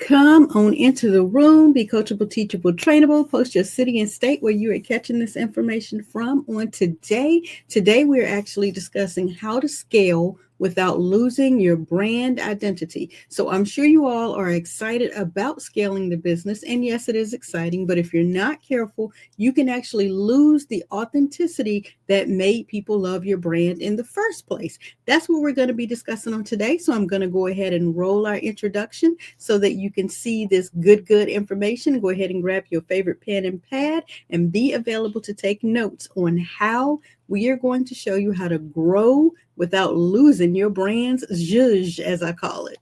Come on into the room, be coachable, teachable, trainable. Post your city and state where you are catching this information from on today. Today, we're actually discussing how to scale without losing your brand identity. So I'm sure you all are excited about scaling the business. And yes, it is exciting, but if you're not careful, you can actually lose the authenticity that made people love your brand in the first place. That's what we're going to be discussing on today. So I'm going to go ahead and roll our introduction so that you can see this good information. Go ahead and grab your favorite pen and pad and be available to take notes on how we are going to show you how to grow without losing your brand's zhuzh, as I call it.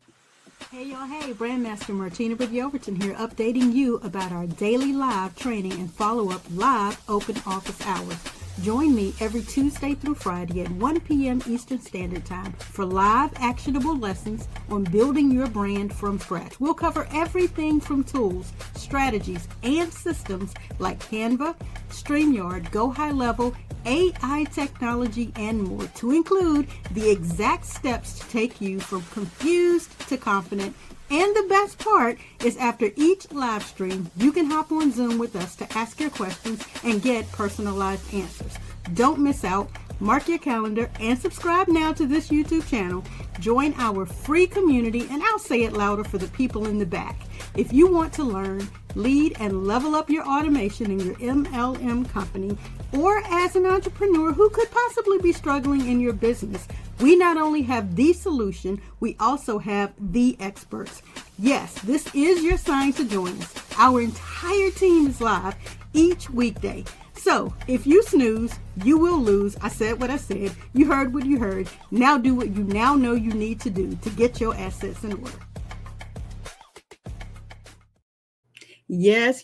Hey y'all, hey, Brandmaster Martina Britt Yelverton here, updating you about our daily live training and follow-up live open office hours. Join me every Tuesday through Friday at 1 p.m. Eastern Standard Time for live actionable lessons on building your brand from scratch. We'll cover everything from tools, strategies, and systems like Canva, StreamYard, Go High Level, AI technology, and more, to include the exact steps to take you from confused to confident. And the best part is after each live stream, you can hop on Zoom with us to ask your questions and get personalized answers. Don't miss out. Mark your calendar and subscribe now to this YouTube channel. Join our free community, and I'll say it louder for the people in the back. If you want to learn, lead, and level up your automation in your MLM company, or as an entrepreneur who could possibly be struggling in your business, we not only have the solution, we also have the experts. Yes, this is your sign to join us. Our entire team is live each weekday. So if you snooze, you will lose. I said what I said. You heard what you heard. Now do what you now know you need to do to get your assets in order. Yes.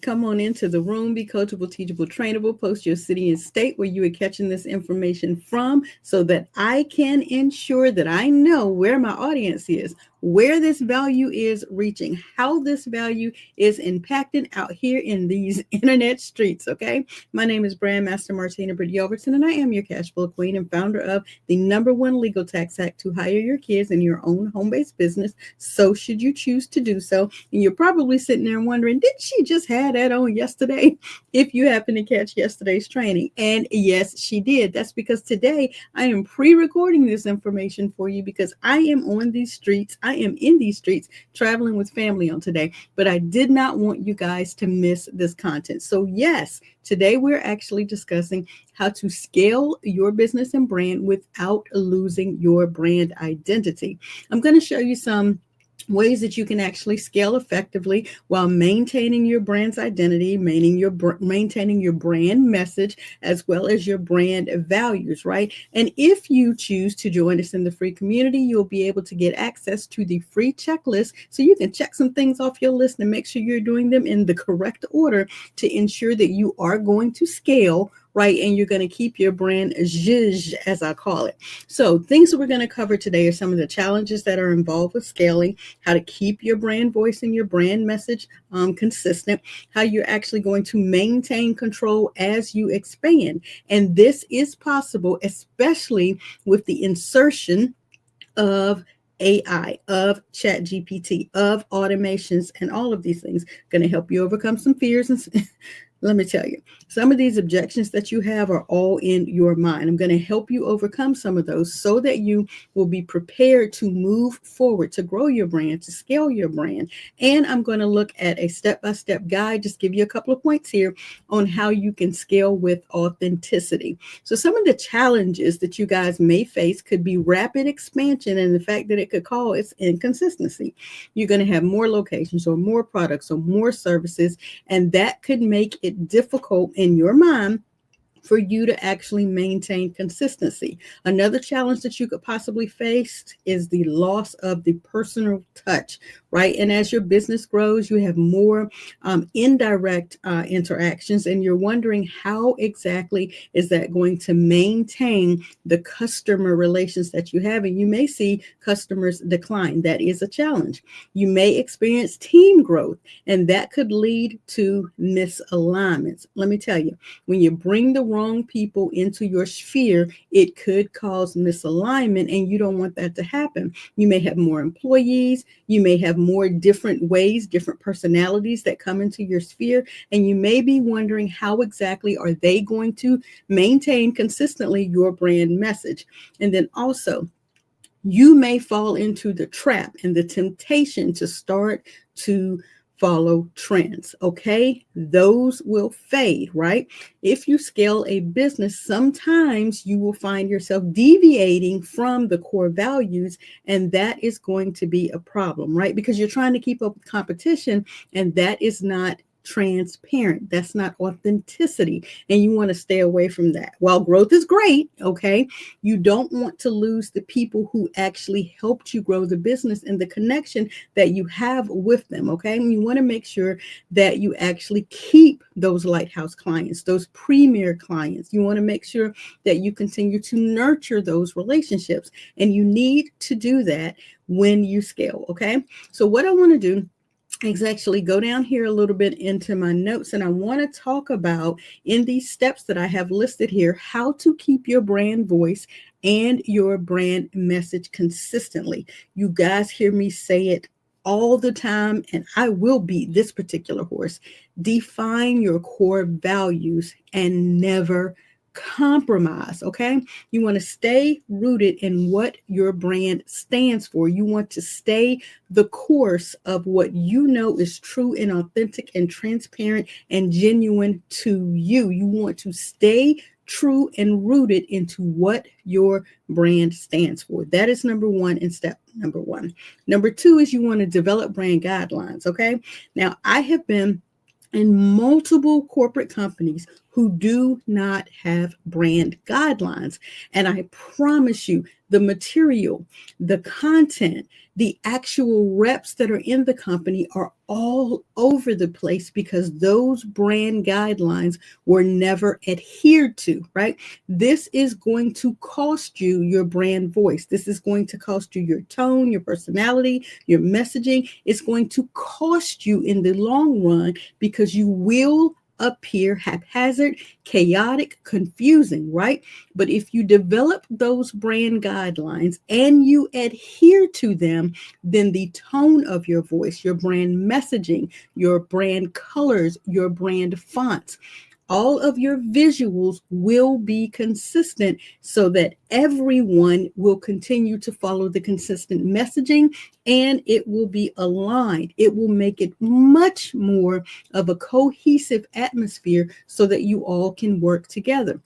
Come on into the room, be coachable, teachable, trainable. Post your city and state where you are catching this information from so that I can ensure that I know where my audience is, where this value is reaching, how this value is impacting out here in these internet streets, okay? My name is Brandmaster Martina Britt Yelverton, and I am your cash flow queen and founder of the #1 legal tax hack to hire your kids in your own home-based business. So should you choose to do so, and you're probably sitting there wondering, did she just have that on yesterday? If you happen to catch yesterday's training. And yes, she did. That's because today I am pre-recording this information for you because I am on these streets. I am in these streets traveling with family on today, but I did not want you guys to miss this content. So yes, today we're actually discussing how to scale your business and brand without losing your brand identity. I'm going to show you some ways that you can actually scale effectively while maintaining your brand's identity, maintaining your brand message, as well as your brand values, right? And if you choose to join us in the free community, you'll be able to get access to the free checklist so you can check some things off your list and make sure you're doing them in the correct order to ensure that you are going to scale, right? And you're going to keep your brand zhuzh, as I call it. So things that we're going to cover today are some of the challenges that are involved with scaling, how to keep your brand voice and your brand message consistent, how you're actually going to maintain control as you expand. And this is possible, especially with the insertion of AI, of ChatGPT, of automations, and all of these things going to help you overcome some fears. And let me tell you, some of these objections that you have are all in your mind. I'm going to help you overcome some of those so that you will be prepared to move forward, to grow your brand, to scale your brand. And I'm going to look at a step-by-step guide, just give you a couple of points here on how you can scale with authenticity. So some of the challenges that you guys may face could be rapid expansion and the fact that it could cause inconsistency. You're going to have more locations or more products or more services, and that could make it difficult in your mind for you to actually maintain consistency. Another challenge that you could possibly face is the loss of the personal touch, right? And as your business grows, you have more indirect interactions, and you're wondering how exactly is that going to maintain the customer relations that you have, and you may see customers decline. That is a challenge. You may experience team growth, and that could lead to misalignments. Let me tell you, when you bring the wrong people into your sphere, it could cause misalignment, and you don't want that to happen. You may have more employees, you may have more different ways, different personalities that come into your sphere, and you may be wondering how exactly are they going to maintain consistently your brand message. And then also, you may fall into the trap and the temptation to start to follow trends. Okay, those will fade, right? If you scale a business, sometimes you will find yourself deviating from the core values, and that is going to be a problem, right? Because you're trying to keep up with competition, and that is not transparent. That's not authenticity, and you want to stay away from that. While growth is great, okay, you don't want to lose the people who actually helped you grow the business and the connection that you have with them, okay? And you want to make sure that you actually keep those lighthouse clients, those premier clients. You want to make sure that you continue to nurture those relationships, and you need to do that when you scale, okay? So what I want to do is actually go down here a little bit into my notes, and I want to talk about, in these steps that I have listed here, how to keep your brand voice and your brand message consistently. You guys hear me say it all the time, and I will beat this particular horse. Define your core values and never compromise, okay? You want to stay rooted in what your brand stands for. You want to stay the course of what you know is true and authentic and transparent and genuine to you. You want to stay true and rooted into what your brand stands for. That is number one in step number one. Number two is you want to develop brand guidelines, okay? Now, I have been in multiple corporate companies who do not have brand guidelines. And I promise you, the material, the content, the actual reps that are in the company are all over the place because those brand guidelines were never adhered to, right? This is going to cost you your brand voice. This is going to cost you your tone, your personality, your messaging. It's going to cost you in the long run because you will appear haphazard, chaotic, confusing, right? But if you develop those brand guidelines and you adhere to them, then the tone of your voice, your brand messaging, your brand colors, your brand fonts, all of your visuals will be consistent so that everyone will continue to follow the consistent messaging, and it will be aligned. It will make it much more of a cohesive atmosphere so that you all can work together.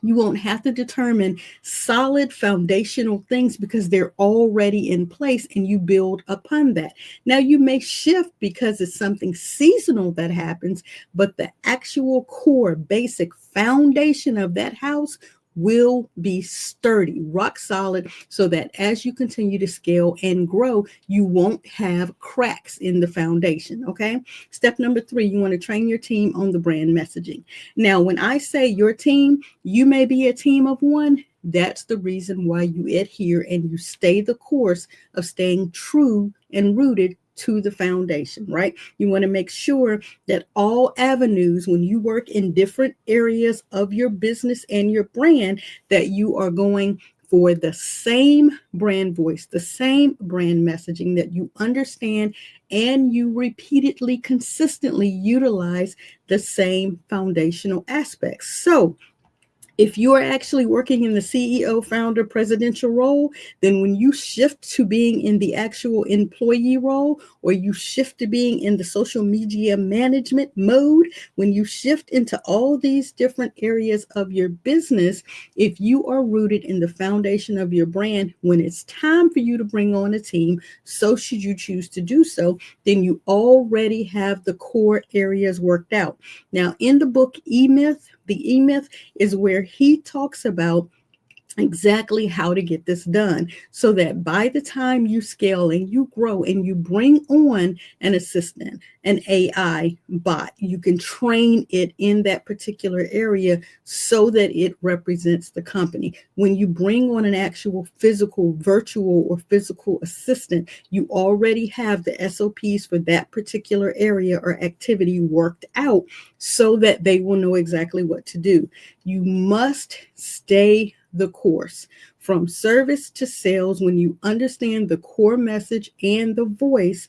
You won't have to determine solid foundational things because they're already in place and you build upon that. Now, you may shift because it's something seasonal that happens, but the actual core, basic foundation of that house will be sturdy, rock solid, so that as you continue to scale and grow, you won't have cracks in the foundation, okay? Step number three, you want to train your team on the brand messaging. Now, when I say your team, you may be a team of one. That's the reason why you adhere and you stay the course of staying true and rooted to the foundation, right? You want to make sure that all avenues, when you work in different areas of your business and your brand, that you are going for the same brand voice, the same brand messaging, that you understand and you repeatedly, consistently utilize the same foundational aspects. So, if you are actually working in the CEO, founder, presidential role, then when you shift to being in the actual employee role, or you shift to being in the social media management mode, when you shift into all these different areas of your business, if you are rooted in the foundation of your brand, when it's time for you to bring on a team, so should you choose to do so, then you already have the core areas worked out. Now, in the book E-Myth, the E-Myth is where he talks about exactly how to get this done so that by the time you scale and you grow and you bring on an assistant, an AI bot, you can train it in that particular area so that it represents the company. When you bring on an actual physical, virtual, or physical assistant, you already have the SOPs for that particular area or activity worked out so that they will know exactly what to do. You must stay the course from service to sales. When you understand the core message and the voice,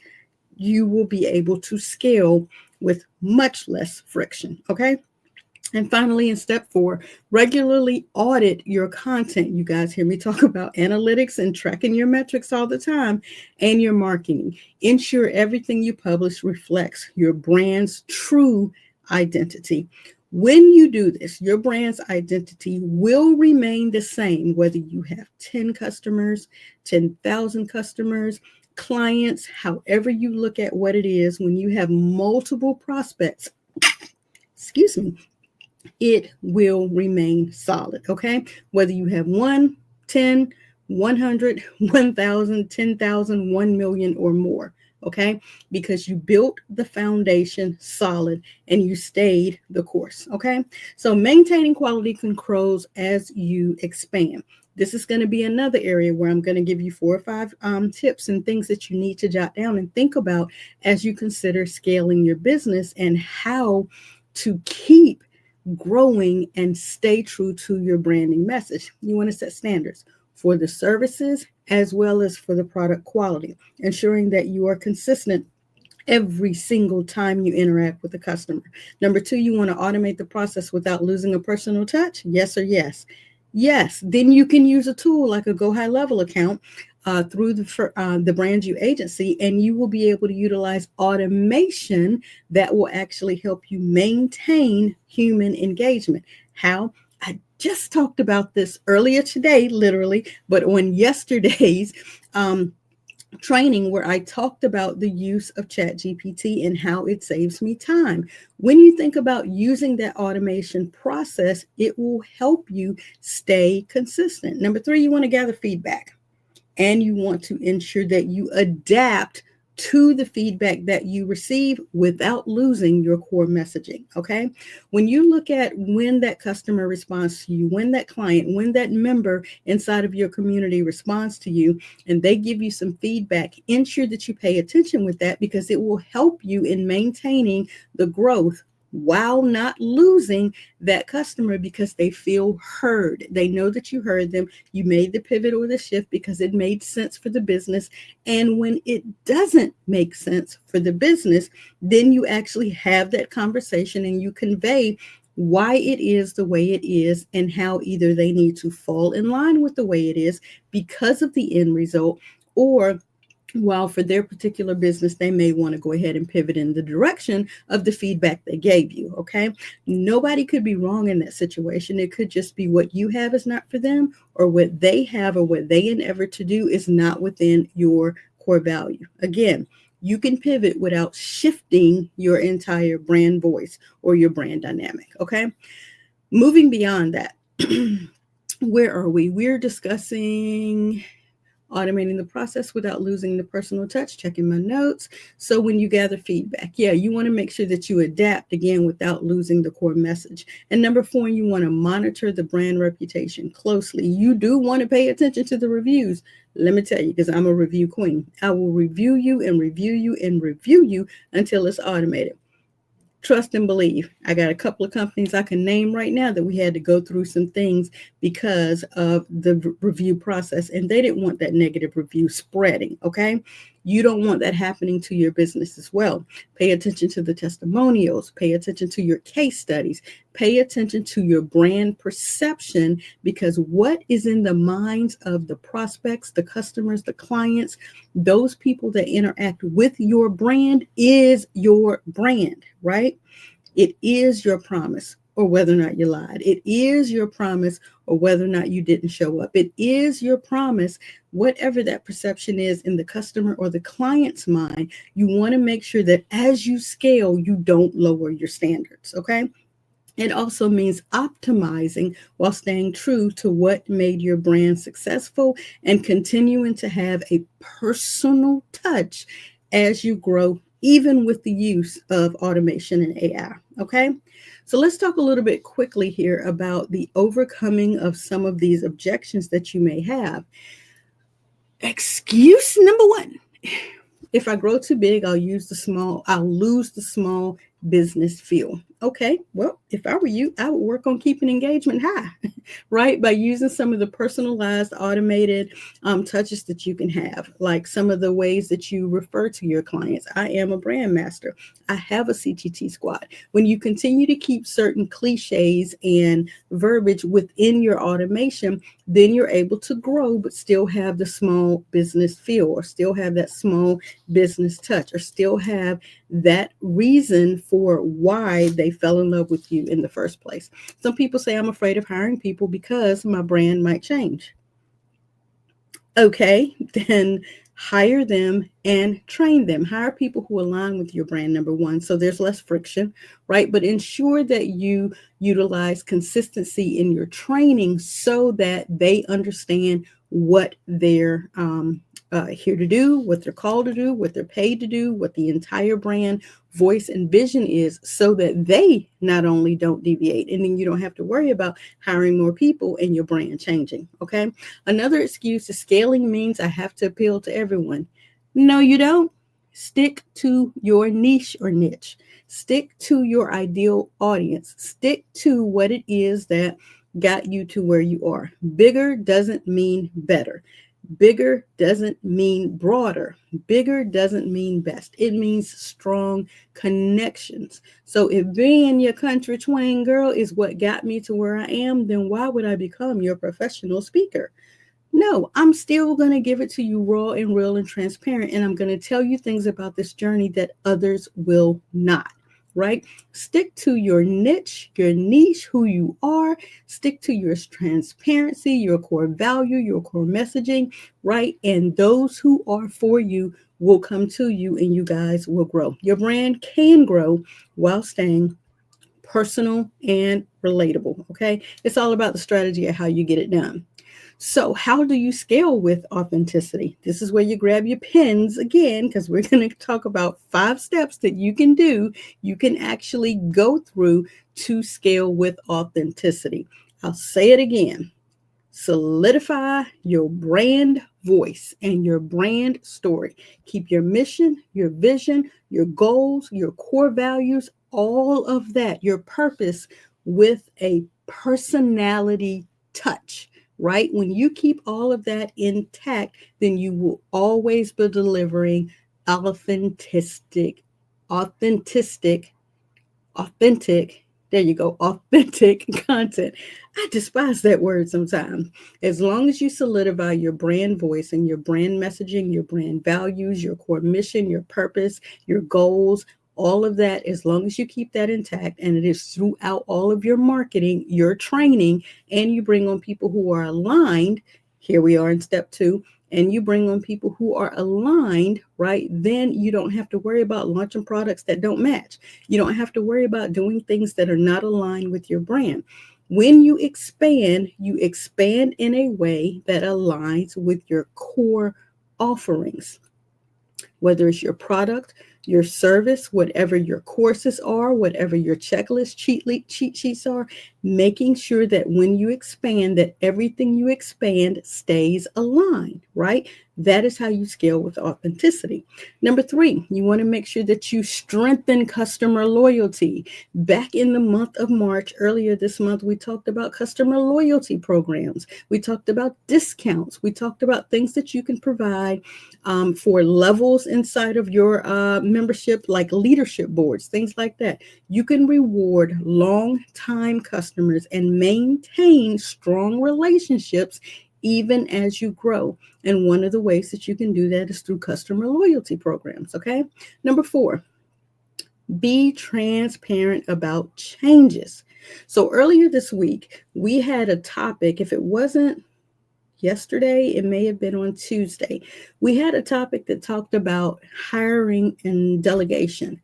you will be able to scale with much less friction. Okay. And finally, in step 4, regularly audit your content. You guys hear me talk about analytics and tracking your metrics all the time, and your marketing. Ensure everything you publish reflects your brand's true identity. When you do this, your brand's identity will remain the same whether you have 10 customers, 10,000 customers, clients, however you look at what it is. When you have multiple prospects, excuse me, it will remain solid. Okay. Whether you have 1, 10, 100, 1,000, 10,000, 1,000,000 or more. Okay. Because you built the foundation solid and you stayed the course. Okay. So maintaining quality controls as you expand. This is going to be another area where I'm going to give you 4 or 5 tips and things that you need to jot down and think about as you consider scaling your business and how to keep growing and stay true to your branding message. You want to set standards for the services as well as for the product quality, ensuring that you are consistent every single time you interact with the customer. Number 2, you want to automate the process without losing a personal touch. Yes or yes? Yes. Then you can use a tool like a Go High Level account through the BrandYOU agency, and you will be able to utilize automation that will actually help you maintain human engagement. How? I just talked about this earlier today, literally, but on yesterday's training where I talked about the use of ChatGPT and how it saves me time. When you think about using that automation process, it will help you stay consistent. Number 3, you want to gather feedback and you want to ensure that you adapt to the feedback that you receive without losing your core messaging. Okay. When you look at when that customer responds to you, when that client, when that member inside of your community responds to you and they give you some feedback, ensure that you pay attention with that because it will help you in maintaining the growth while not losing that customer because they feel heard. They know that you heard them. You made the pivot or the shift because it made sense for the business. And when it doesn't make sense for the business, then you actually have that conversation and you convey why it is the way it is and how either they need to fall in line with the way it is because of the end result, or while for their particular business, they may want to go ahead and pivot in the direction of the feedback they gave you. Okay. Nobody could be wrong in that situation. It could just be what you have is not for them, or what they have or what they endeavor to do is not within your core value. Again, you can pivot without shifting your entire brand voice or your brand dynamic. Okay. Moving beyond that, where are we? We're discussing automating the process without losing the personal touch, checking my notes. So when you gather feedback, you want to make sure that you adapt again without losing the core message. And number 4, you want to monitor the brand reputation closely. You do want to pay attention to the reviews. Let me tell you, because I'm a review queen. I will review you and review you and review you until it's automated. Trust and believe. I got a couple of companies I can name right now that we had to go through some things because of the review process, and they didn't want that negative review spreading. Okay. You don't want that happening to your business as well. Pay attention to the testimonials, pay attention to your case studies, pay attention to your brand perception, because what is in the minds of the prospects, the customers, the clients, those people that interact with your brand is your brand, right? It is your promise or whether or not you lied. It is your promise or whether or not you didn't show up. It is your promise, whatever that perception is in the customer or the client's mind. You want to make sure that as you scale, you don't lower your standards. Okay. It also means optimizing while staying true to what made your brand successful and continuing to have a personal touch as you grow, even with the use of automation and AI. Okay. So let's talk a little bit quickly here about the overcoming of some of these objections that you may have. Excuse number one. If I grow too big, I'll lose the small business feel. Okay, well, if I were you, I would work on keeping engagement high, right? By using some of the personalized, automated touches that you can have, like some of the ways that you refer to your clients. I am a brand master. I have a CTT squad. When you continue to keep certain cliches and verbiage within your automation, then you're able to grow, but still have the small business feel, or still have that small business touch, or still have that reason for why they fell in love with you in the first place. Some people say, I'm afraid of hiring people because my brand might change. Okay, then hire them and train them. Hire people who align with your brand, number one, so there's less friction, right? But ensure that you utilize consistency in your training so that they understand what they're here to do, what they're called to do, what they're paid to do, what the entire brand voice and vision is, so that they not only don't deviate, and then you don't have to worry about hiring more people and your brand changing. Okay. Another excuse is scaling means I have to appeal to everyone. No, you don't. Stick to your niche or niche. Stick to your ideal audience. Stick to what it is that got you to where you are. Bigger doesn't mean better. Bigger doesn't mean broader. Bigger doesn't mean best. It means strong connections. So if being your country twang girl is what got me to where I am, then why would I become your professional speaker? No, I'm still going to give it to you raw and real and transparent. And I'm going to tell you things about this journey that others will not, right? Stick to your niche, your niche, who you are. Stick to your transparency, your core value, your core messaging, right? And those who are for you will come to you and you guys will grow. Your brand can grow while staying personal and relatable, okay? It's all about the strategy of how you get it done. So, how do you scale with authenticity? This is where you grab your pens again, because we're going to talk about 5 steps that you can do, you can actually go through to scale with authenticity. I'll say it again. Solidify your brand voice and your brand story. Keep your mission, your vision, your goals, your core values, all of that, your purpose, with a personality touch, right? When you keep all of that intact, then you will always be delivering authentic, authentic, authentic, there you go, authentic content. I despise that word sometimes. As long as you solidify your brand voice and your brand messaging, your brand values, your core mission, your purpose, your goals, all of that, as long as you keep that intact, and it is throughout all of your marketing, your training, and you bring on people who are aligned. Here we are in step 2. And you bring on people who are aligned, right? Then you don't have to worry about launching products that don't match. You don't have to worry about doing things that are not aligned with your brand. When you expand in a way that aligns with your core offerings, whether it's your product, your service, whatever your courses are, whatever your checklist, cheat sheets are, making sure that when you expand, that everything you expand stays aligned, right? That is how you scale with authenticity. Number 3, you want to make sure that you strengthen customer loyalty. Back in the month of March, earlier this month, we talked about customer loyalty programs. We talked about discounts. We talked about things that you can provide for levels inside of your membership, like leadership boards, things like that. You can reward long-time customers and maintain strong relationships even as you grow. And one of the ways that you can do that is through customer loyalty programs. Okay. Number 4, be transparent about changes. So earlier this week, we had a topic. If it wasn't yesterday, it may have been on Tuesday. We had a topic that talked about hiring and delegation.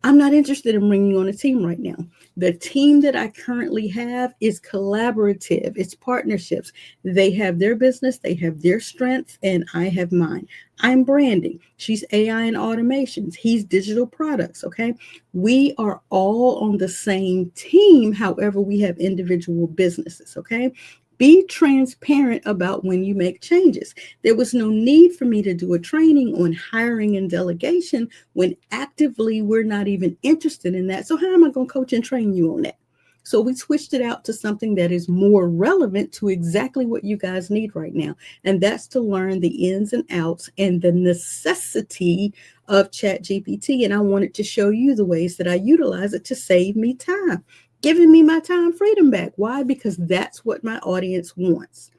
I'm not interested in bringing you on a team right now. The team that I currently have is collaborative, it's partnerships. They have their business, they have their strengths, and I have mine. I'm branding. She's AI and automations. He's digital products. Okay. We are all on the same team. However, we have individual businesses. Okay. Be transparent about when you make changes. There was no need for me to do a training on hiring and delegation when actively we're not even interested in that. So how am I going to coach and train you on that? So we switched it out to something that is more relevant to exactly what you guys need right now. And that's to learn the ins and outs and the necessity of ChatGPT. And I wanted to show you the ways that I utilize it to save me time, giving me my time freedom back. Why? Because that's what my audience wants.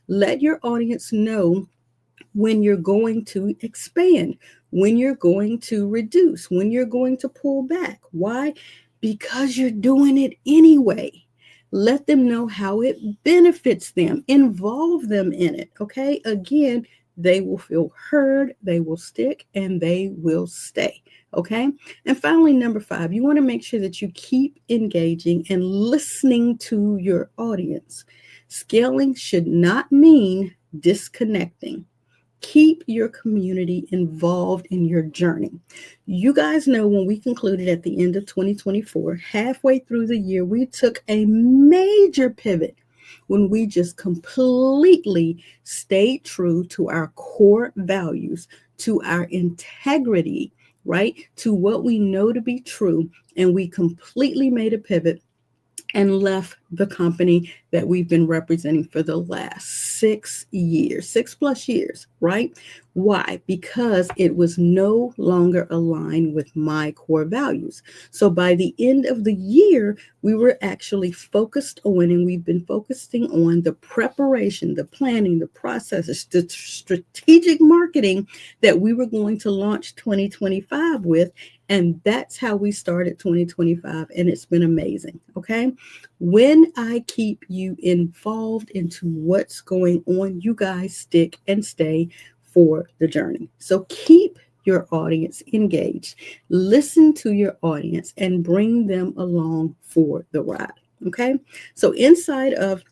Let your audience know when you're going to expand, when you're going to reduce, when you're going to pull back. Why? Because you're doing it anyway. Let them know how it benefits them, involve them in it. Okay. Again, they will feel heard, they will stick, and they will stay. Okay. And finally, number 5, you want to make sure that you keep engaging and listening to your audience. Scaling should not mean disconnecting. Keep your community involved in your journey. You guys know when we concluded at the end of 2024, halfway through the year, we took a major pivot when we just completely stayed true to our core values, to our integrity, right? To what we know to be true. And we completely made a pivot and left the company that we've been representing for the last 6 years, 6+ years, right? Why? Because it was no longer aligned with my core values. So by the end of the year, we were actually focused on, and we've been focusing on the preparation, the planning, the processes, the strategic marketing that we were going to launch 2025 with. And that's how we started 2025. And it's been amazing. Okay. When I keep you involved into what's going on, you guys stick and stay for the journey. So keep your audience engaged. Listen to your audience and bring them along for the ride. Okay. So inside of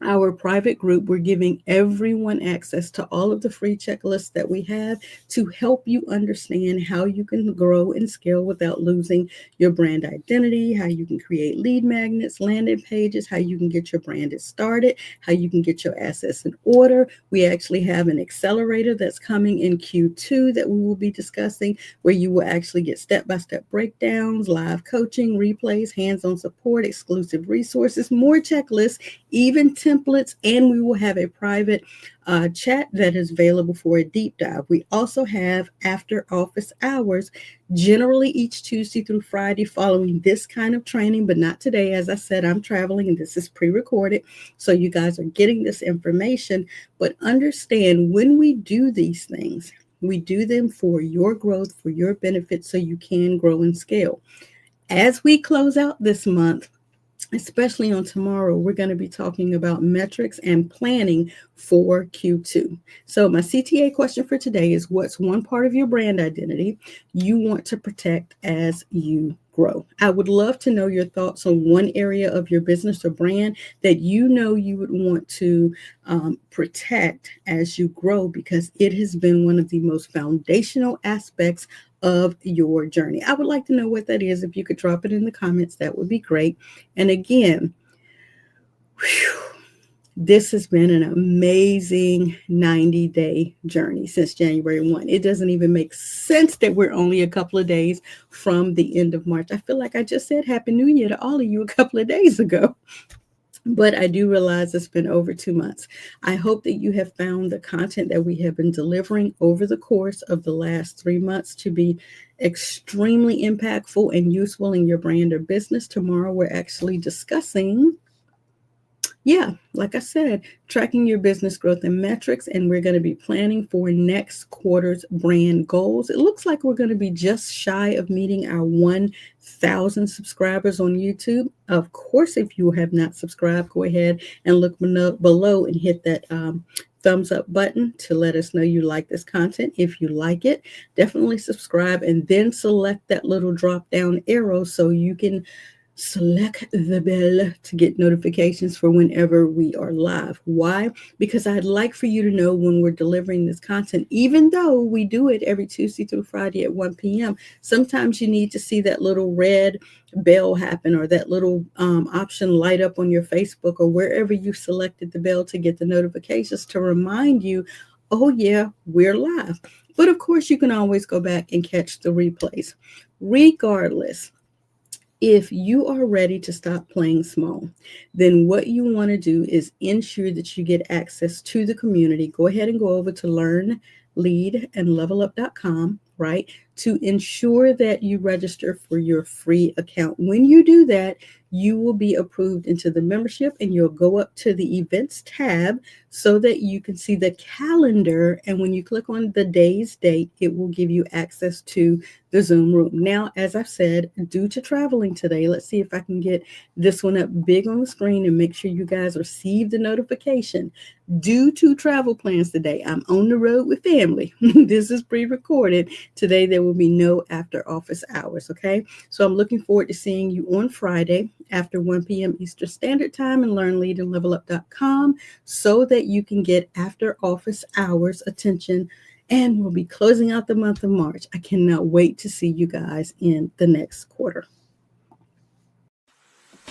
our private group, we're giving everyone access to all of the free checklists that we have to help you understand how you can grow and scale without losing your brand identity, how you can create lead magnets, landing pages, how you can get your brand started, how you can get your assets in order. We actually have an accelerator that's coming in Q2 that we will be discussing, where you will actually get step-by-step breakdowns, live coaching, replays, hands-on support, exclusive resources, more checklists, even templates, and we will have a private chat that is available for a deep dive. We also have after office hours, generally each Tuesday through Friday, following this kind of training, but not today. As I said, I'm traveling and this is pre-recorded, so you guys are getting this information. But understand, when we do these things, we do them for your growth, for your benefit, so you can grow and scale. As we close out this month, especially on tomorrow, we're going to be talking about metrics and planning for Q2. So my CTA question for today is, what's one part of your brand identity you want to protect as you grow? I would love to know your thoughts on one area of your business or brand that you know you would want to protect as you grow, because it has been one of the most foundational aspects of your journey. I would like to know what that is. If you could drop it in the comments, that would be great. And again, this has been an amazing 90-day journey since January 1. It doesn't even make sense that we're only a couple of days from the end of March. I feel like I just said Happy New Year to all of you a couple of days ago. But I do realize it's been over 2 months. I hope that you have found the content that we have been delivering over the course of the last 3 months to be extremely impactful and useful in your brand or business. Tomorrow, we're actually discussing, like I said, tracking your business growth and metrics, and we're going to be planning for next quarter's brand goals. It looks like we're going to be just shy of meeting our 1,000 subscribers on YouTube. Of course, if you have not subscribed, go ahead and look below and hit that thumbs up button to let us know you like this content. If you like it, definitely subscribe and then select that little drop down arrow so you can select the bell to get notifications for whenever we are live. Why? Because I'd like for you to know when we're delivering this content, even though we do it every Tuesday through Friday at 1 p.m. Sometimes you need to see that little red bell happen or that little option light up on your Facebook or wherever you selected the bell to get the notifications to remind you, oh yeah, we're live. But of course, you can always go back and catch the replays. Regardless, if you are ready to stop playing small, then what you want to do is ensure that you get access to the community. Go ahead and go over to learn, lead, and levelup.com, right? To ensure that you register for your free account. When you do that, you will be approved into the membership and you'll go up to the events tab so that you can see the calendar. And when you click on the day's date, it will give you access to the Zoom room. Now, as I've said, due to traveling today, let's see if I can get this one up big on the screen and make sure you guys receive the notification. Due to travel plans today, I'm on the road with family. This is pre-recorded. Today, there will be no after office hours, okay? So I'm looking forward to seeing you on Friday after 1 p.m. Eastern Standard Time and learnleadandlevelup.com so that you can get after office hours attention. And we'll be closing out the month of March. I cannot wait to see you guys in the next quarter.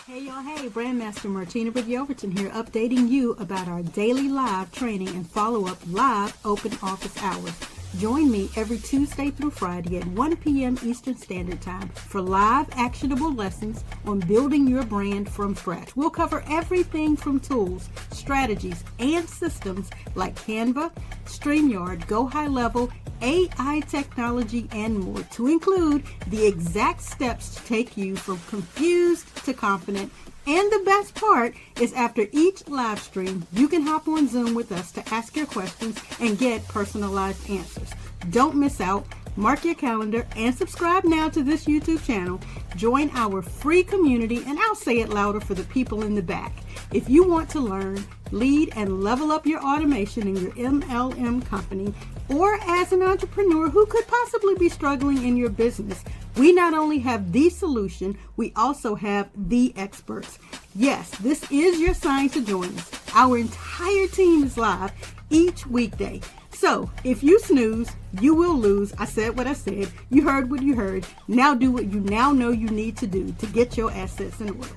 Hey y'all, hey, Brandmaster Martina with Yelverton here, updating you about our daily live training and follow-up live open office hours. Join me every Tuesday through Friday at 1 p.m. Eastern Standard Time for live actionable lessons on building your brand from scratch. We'll cover everything from tools, strategies, and systems like Canva, StreamYard, Go High Level, AI technology, and more, to include the exact steps to take you from confused to confident. And the best part is after each live stream, you can hop on Zoom with us to ask your questions and get personalized answers. Don't miss out. Mark your calendar and subscribe now to this YouTube channel. Join our free community, and I'll say it louder for the people in the back. If you want to learn, lead, and level up your automation in your MLM company, or as an entrepreneur who could possibly be struggling in your business, we not only have the solution, we also have the experts. Yes, this is your sign to join us. Our entire team is live each weekday. So if you snooze, you will lose. I said what I said. You heard what you heard. Now do what you now know you need to do to get your assets in order.